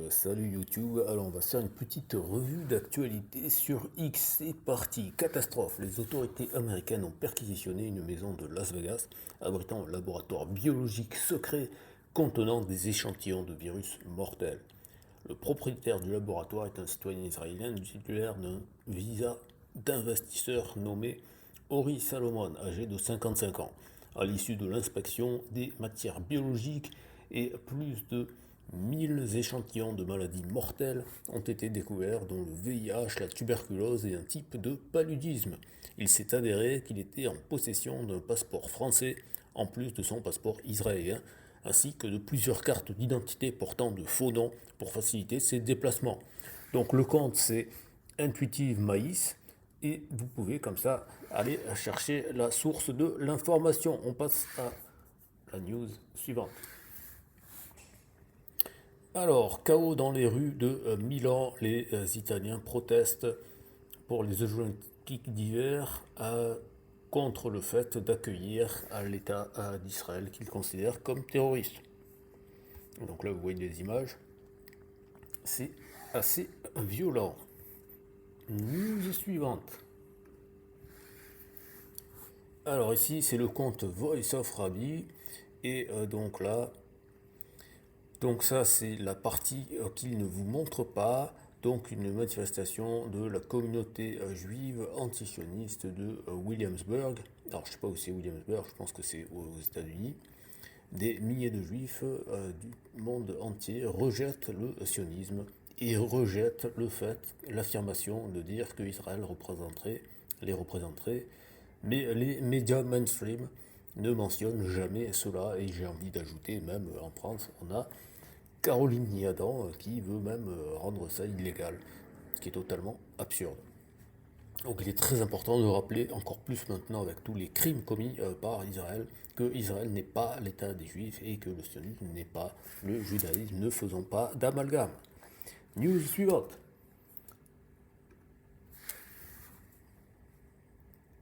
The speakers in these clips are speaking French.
Salut YouTube, alors on va faire une petite revue d'actualité sur X. C'est parti, catastrophe. Les autorités américaines ont perquisitionné une maison de Las Vegas abritant un laboratoire biologique secret contenant des échantillons de virus mortels. Le propriétaire du laboratoire est un citoyen israélien titulaire d'un visa d'investisseur nommé Ori Salomon, âgé de 55 ans. À l'issue de l'inspection des matières biologiques et plus de 1000 échantillons de maladies mortelles ont été découverts, dont le VIH, la tuberculose et un type de paludisme. Il s'est avéré qu'il était en possession d'un passeport français, en plus de son passeport israélien, ainsi que de plusieurs cartes d'identité portant de faux noms pour faciliter ses déplacements. Donc le compte c'est Intuitive Maïs, et vous pouvez comme ça aller chercher la source de l'information. On passe à la news suivante. Alors, chaos dans les rues de Milan, les Italiens protestent pour les Jeux olympiques d'hiver contre le fait d'accueillir l'État d'Israël qu'ils considèrent comme terroriste. Donc là, vous voyez des images, c'est assez violent. News suivante. Alors ici, c'est le compte Voice of Rabbi, et donc là, donc ça c'est la partie qu'il ne vous montre pas, donc une manifestation de la communauté juive antisioniste de Williamsburg. Alors je ne sais pas où c'est Williamsburg, je pense que c'est aux États-Unis. Des milliers de juifs du monde entier rejettent le sionisme et rejettent le fait, l'affirmation de dire que Israël les représenterait, mais les médias mainstream ne mentionnent jamais cela, et j'ai envie d'ajouter, même en France, on a Caroline Niadan qui veut même rendre ça illégal, ce qui est totalement absurde. Donc il est très important de rappeler encore plus maintenant avec tous les crimes commis par Israël que Israël n'est pas l'État des Juifs et que le sionisme n'est pas le judaïsme. Ne faisons pas d'amalgame. News suivante.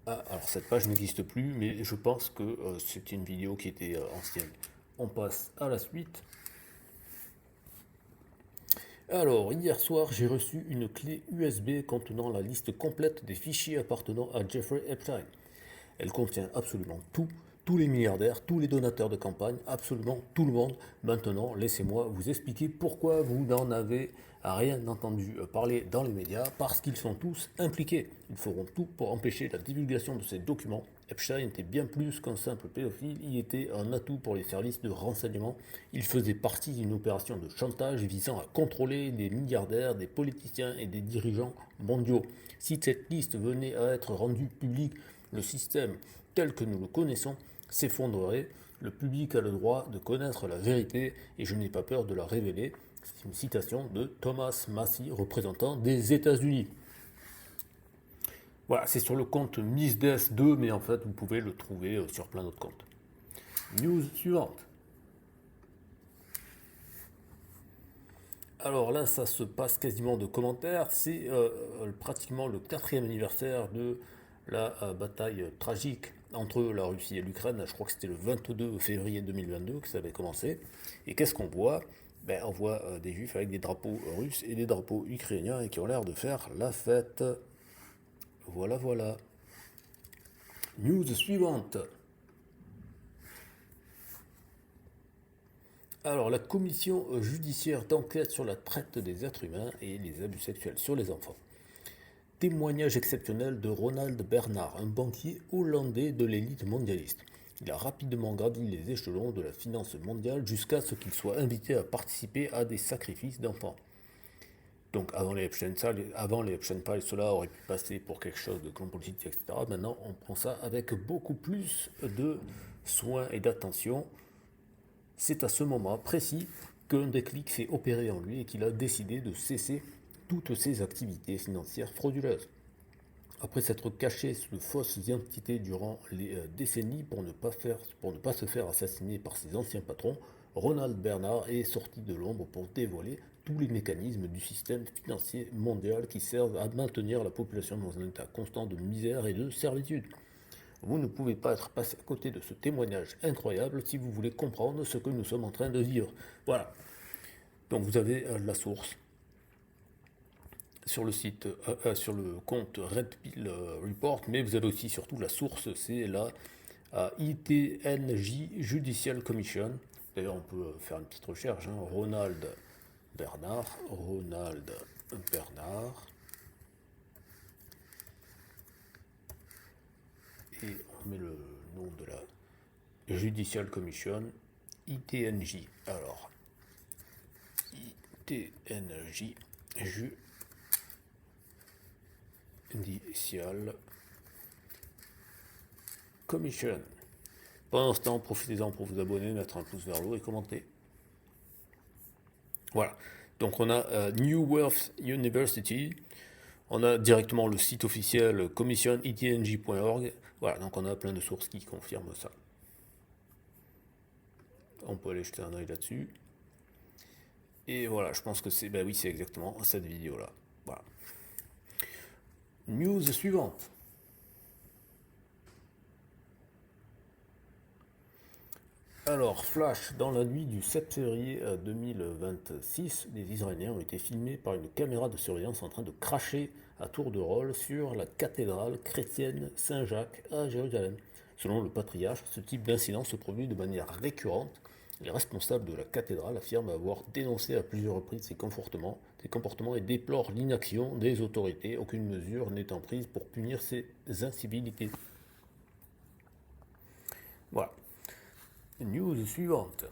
Ah, alors cette page n'existe plus, mais je pense que c'est une vidéo qui était ancienne. On passe à la suite. Alors, hier soir, j'ai reçu une clé USB contenant la liste complète des fichiers appartenant à Jeffrey Epstein. Elle contient absolument tout, tous les milliardaires, tous les donateurs de campagne, absolument tout le monde. Maintenant, laissez-moi vous expliquer pourquoi vous n'en avez rien entendu parler dans les médias, parce qu'ils sont tous impliqués. Ils feront tout pour empêcher la divulgation de ces documents. Epstein était bien plus qu'un simple pédophile, il était un atout pour les services de renseignement. Il faisait partie d'une opération de chantage visant à contrôler des milliardaires, des politiciens et des dirigeants mondiaux. Si cette liste venait à être rendue publique, le système tel que nous le connaissons s'effondrerait. Le public a le droit de connaître la vérité et je n'ai pas peur de la révéler. C'est une citation de Thomas Massie, représentant des États-Unis. Voilà, c'est sur le compte MissDes2, mais en fait vous pouvez le trouver sur plein d'autres comptes. News suivante. Alors là, ça se passe quasiment de commentaires. C'est pratiquement le 4e anniversaire de la bataille tragique entre la Russie et l'Ukraine. Je crois que c'était le 22 février 2022 que ça avait commencé. Et qu'est-ce qu'on voit? On voit des juifs avec des drapeaux russes et des drapeaux ukrainiens et qui ont l'air de faire la fête. Voilà, voilà. News suivante. Alors, la commission judiciaire d'enquête sur la traite des êtres humains et les abus sexuels sur les enfants. Témoignage exceptionnel de Ronald Bernard, un banquier hollandais de l'élite mondialiste. Il a rapidement gravi les échelons de la finance mondiale jusqu'à ce qu'il soit invité à participer à des sacrifices d'enfants. Donc avant les Epstein Files, cela aurait pu passer pour quelque chose de grand politique, etc. Maintenant, on prend ça avec beaucoup plus de soin et d'attention. C'est à ce moment précis qu'un déclic s'est opéré en lui et qu'il a décidé de cesser toutes ses activités financières frauduleuses. Après s'être caché sous de fausses identités durant les décennies pour ne pas se faire assassiner par ses anciens patrons, Ronald Bernard est sorti de l'ombre pour dévoiler tous les mécanismes du système financier mondial qui servent à maintenir la population dans un état constant de misère et de servitude. Vous ne pouvez pas être passé à côté de ce témoignage incroyable si vous voulez comprendre ce que nous sommes en train de vivre. Voilà. Donc vous avez la source sur le site, sur le compte Red Pill Report, mais vous avez aussi surtout la source, c'est la ITNJ Judicial Commission. D'ailleurs, on peut faire une petite recherche, hein. Ronald Bernard, et on met le nom de la Judicial Commission, ITNJ. Alors, ITNJ Judicial Commission. Pendant ce temps, profitez-en pour vous abonner, mettre un pouce vers le haut et commenter. Voilà. Donc on a New Worth University. On a directement le site officiel commissionitng.org. Voilà, donc on a plein de sources qui confirment ça. On peut aller jeter un œil là-dessus. Et voilà, je pense que c'est, ben oui, c'est exactement cette vidéo-là. Voilà. News suivante. Alors, flash, dans la nuit du 7 février 2026, des Israéliens ont été filmés par une caméra de surveillance en train de cracher à tour de rôle sur la cathédrale chrétienne Saint-Jacques à Jérusalem. Selon le patriarche, ce type d'incident se produit de manière récurrente. Les responsables de la cathédrale affirment avoir dénoncé à plusieurs reprises ces comportements et déplorent l'inaction des autorités, aucune mesure n'étant prise pour punir ces incivilités. Voilà. News suivante.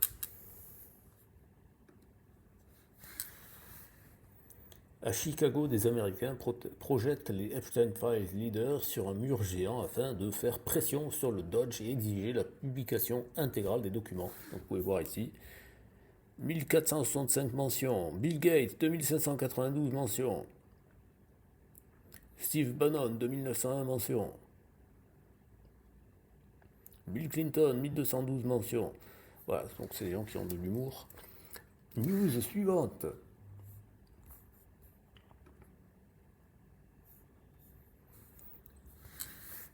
À Chicago, des Américains projettent les Epstein Files Leaders sur un mur géant afin de faire pression sur le Dodge et exiger la publication intégrale des documents. Donc, vous pouvez voir ici. 1465 mentions. Bill Gates, 2792 mentions. Steve Bannon, 2901 mentions. Bill Clinton, 1212 mentions. Voilà, donc c'est des gens qui ont de l'humour. News suivante.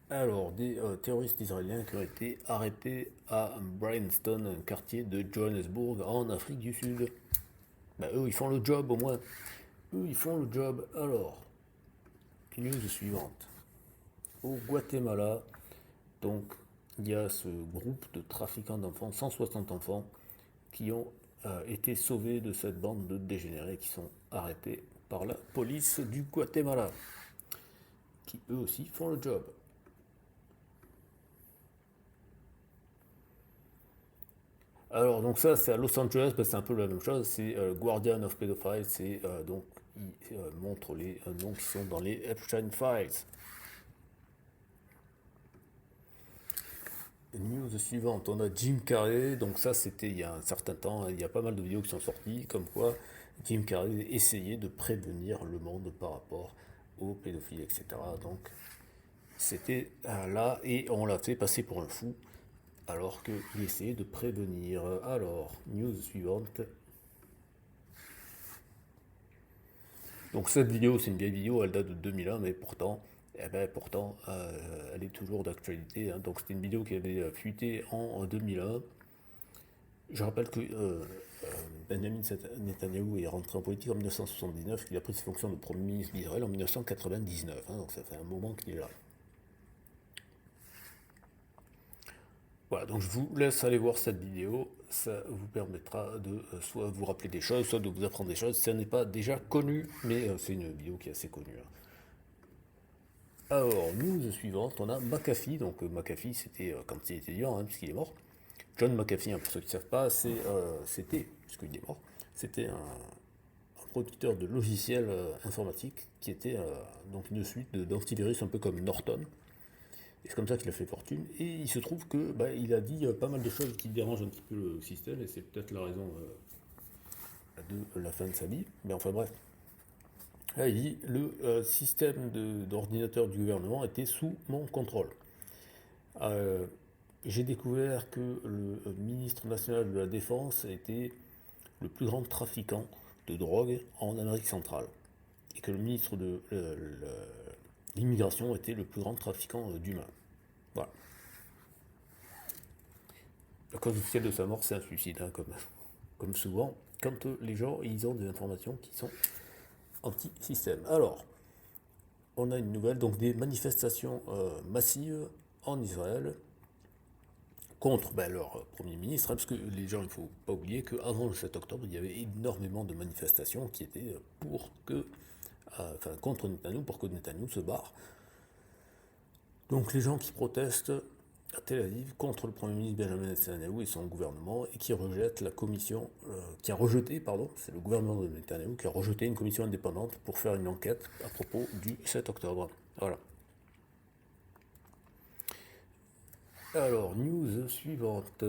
Alors, des terroristes israéliens qui ont été arrêtés à Bryanston, un quartier de Johannesburg, en Afrique du Sud. Ben, eux, ils font le job au moins. Eux, ils font le job. Alors, news suivante. Au Guatemala, donc, il y a ce groupe de trafiquants d'enfants, 160 enfants, qui ont été sauvés de cette bande de dégénérés qui sont arrêtés par la police du Guatemala, qui eux aussi font le job. Alors, donc ça, c'est à Los Angeles, c'est un peu la même chose, c'est Guardian of Pedophiles, c'est donc, il montre les noms qui sont dans les Epstein Files. News suivante, on a Jim Carrey, donc ça c'était il y a un certain temps, hein, il y a pas mal de vidéos qui sont sorties, comme quoi Jim Carrey essayait de prévenir le monde par rapport aux pédophiles, etc. Donc c'était là, et on l'a fait passer pour un fou, alors qu'il essayait de prévenir. Alors, news suivante. Donc cette vidéo, c'est une vieille vidéo, elle date de 2001, mais pourtant, elle est toujours d'actualité, hein. Donc c'était une vidéo qui avait fuité en 2001. Je rappelle que Benjamin Netanyahu est rentré en politique en 1979, qu'il a pris ses fonctions de Premier ministre d'Israël en 1999, hein, donc ça fait un moment qu'il est là. Voilà, donc je vous laisse aller voir cette vidéo, ça vous permettra de soit vous rappeler des choses, soit de vous apprendre des choses, si ça n'est pas déjà connu, mais c'est une vidéo qui est assez connue, hein. Alors, news suivante, on a McAfee, donc McAfee c'était quand il était vivant, hein, puisqu'il est mort. John McAfee, hein, pour ceux qui ne savent pas, c'était, puisqu'il est mort, c'était un producteur de logiciels informatiques qui était donc une suite d'antivirus un peu comme Norton. Et c'est comme ça qu'il a fait fortune. Et il se trouve que il a dit pas mal de choses qui dérangent un petit peu le système, et c'est peut-être la raison de la fin de sa vie. Mais enfin bref. Là, il dit le système d'ordinateur du gouvernement était sous mon contrôle. J'ai découvert que le ministre national de la Défense était le plus grand trafiquant de drogue en Amérique centrale. Et que le ministre de l'immigration était le plus grand trafiquant d'humains. Voilà. La cause officielle de sa mort, c'est un suicide, hein, comme souvent. quand les gens ils ont des informations qui sont anti-système. Alors, on a une nouvelle, donc des manifestations massives en Israël contre leur Premier ministre, hein, parce que les gens, il ne faut pas oublier qu'avant le 7 octobre, il y avait énormément de manifestations qui étaient contre Netanyahou, pour que Netanyahou se barre. Donc les gens qui protestent à Tel Aviv contre le Premier ministre Benjamin Netanyahou et son gouvernement, et qui rejettent la commission, qui a rejeté, pardon, c'est le gouvernement de Netanyahou qui a rejeté une commission indépendante pour faire une enquête à propos du 7 octobre. Voilà. Alors, news suivante.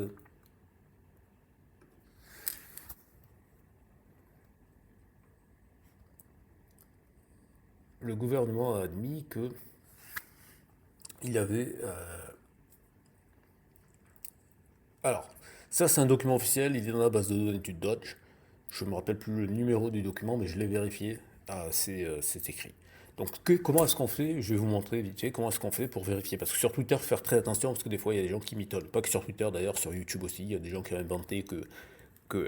Le gouvernement a admis que il y avait... Alors, ça c'est un document officiel, il est dans la base de données du Dodge. Je ne me rappelle plus le numéro du document, mais je l'ai vérifié. C'est écrit. Donc, comment est-ce qu'on fait? Je vais vous montrer vite fait comment est-ce qu'on fait pour vérifier. Parce que sur Twitter, faut faire très attention, parce que des fois, il y a des gens qui mitonnent. Pas que sur Twitter, d'ailleurs, sur YouTube aussi, il y a des gens qui ont inventé que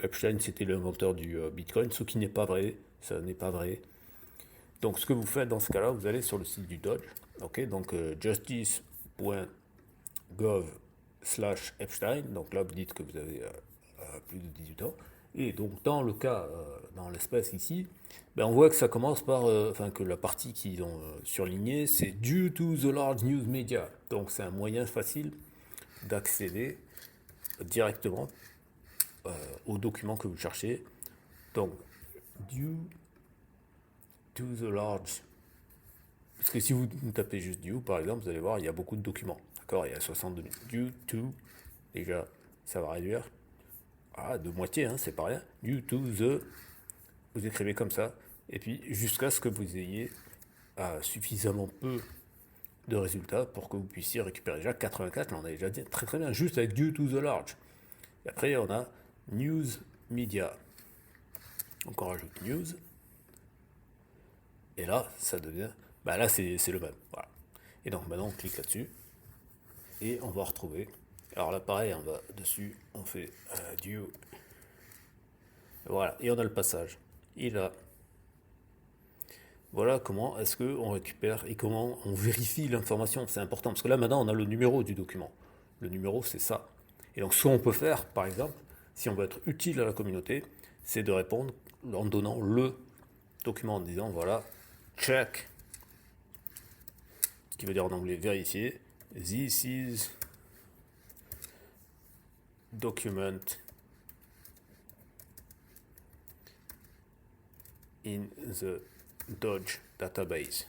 Epstein, c'était l'inventeur du Bitcoin, ce qui n'est pas vrai. Ça n'est pas vrai. Donc, ce que vous faites dans ce cas-là, vous allez sur le site du Dodge. Ok, donc justice.gov/Epstein. Donc là, vous dites que vous avez plus de 18 ans. Et donc, dans le cas, dans l'espèce ici, ben, on voit que ça commence par, que la partie qu'ils ont surlignée, c'est due to the large news media. Donc, c'est un moyen facile d'accéder directement aux documents que vous cherchez. Donc, due to the large. Parce que si vous tapez juste due, par exemple, vous allez voir, il y a beaucoup de documents. D'accord, il y a 62 000. Due to, déjà, ça va réduire. Ah, de moitié, hein, c'est pas rien. Due to the, vous écrivez comme ça. Et puis, jusqu'à ce que vous ayez suffisamment peu de résultats pour que vous puissiez récupérer déjà 84. Là, on a déjà dit très très bien, juste avec due to the large. Et après, on a news media. Donc, on rajoute news. Et là, ça devient. Bah là, c'est le même. Voilà. Et donc, maintenant, on clique là-dessus. Et on va retrouver. Alors là, pareil, on va dessus, on fait due. Voilà. Et on a le passage. Et là, voilà comment est-ce qu'on récupère et comment on vérifie l'information. C'est important parce que là maintenant on a le numéro du document. Le numéro c'est ça. Et donc ce qu'on peut faire par exemple, si on veut être utile à la communauté, c'est de répondre en donnant le document en disant voilà, check, ce qui veut dire en anglais vérifier, this is document in the Dodge database.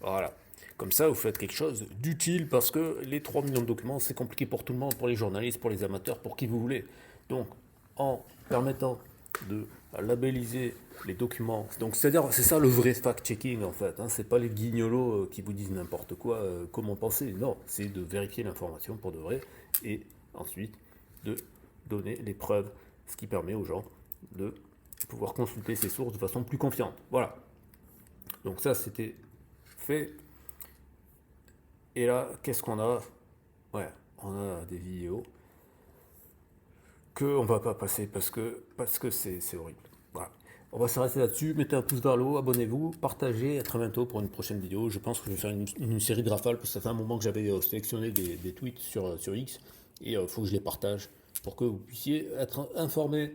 Voilà. Comme ça, vous faites quelque chose d'utile parce que les 3 millions de documents, c'est compliqué pour tout le monde, pour les journalistes, pour les amateurs, pour qui vous voulez. Donc, en permettant de labelliser les documents, donc c'est-à-dire, c'est ça le vrai fact-checking en fait, hein, c'est pas les guignolos qui vous disent n'importe quoi, comment penser, non, c'est de vérifier l'information pour de vrai et ensuite de donner les preuves, ce qui permet aux gens de pouvoir consulter ces sources de façon plus confiante. Voilà. Donc ça, c'était fait. Et là, qu'est-ce qu'on a? Ouais, on a des vidéos que on va pas passer parce que c'est horrible. Voilà. On va s'arrêter là-dessus. Mettez un pouce vers le haut, abonnez-vous, partagez. À très bientôt pour une prochaine vidéo. Je pense que je vais faire une série de rafales parce que ça fait un moment que j'avais sélectionné des tweets sur X et il faut que je les partage pour que vous puissiez être informés.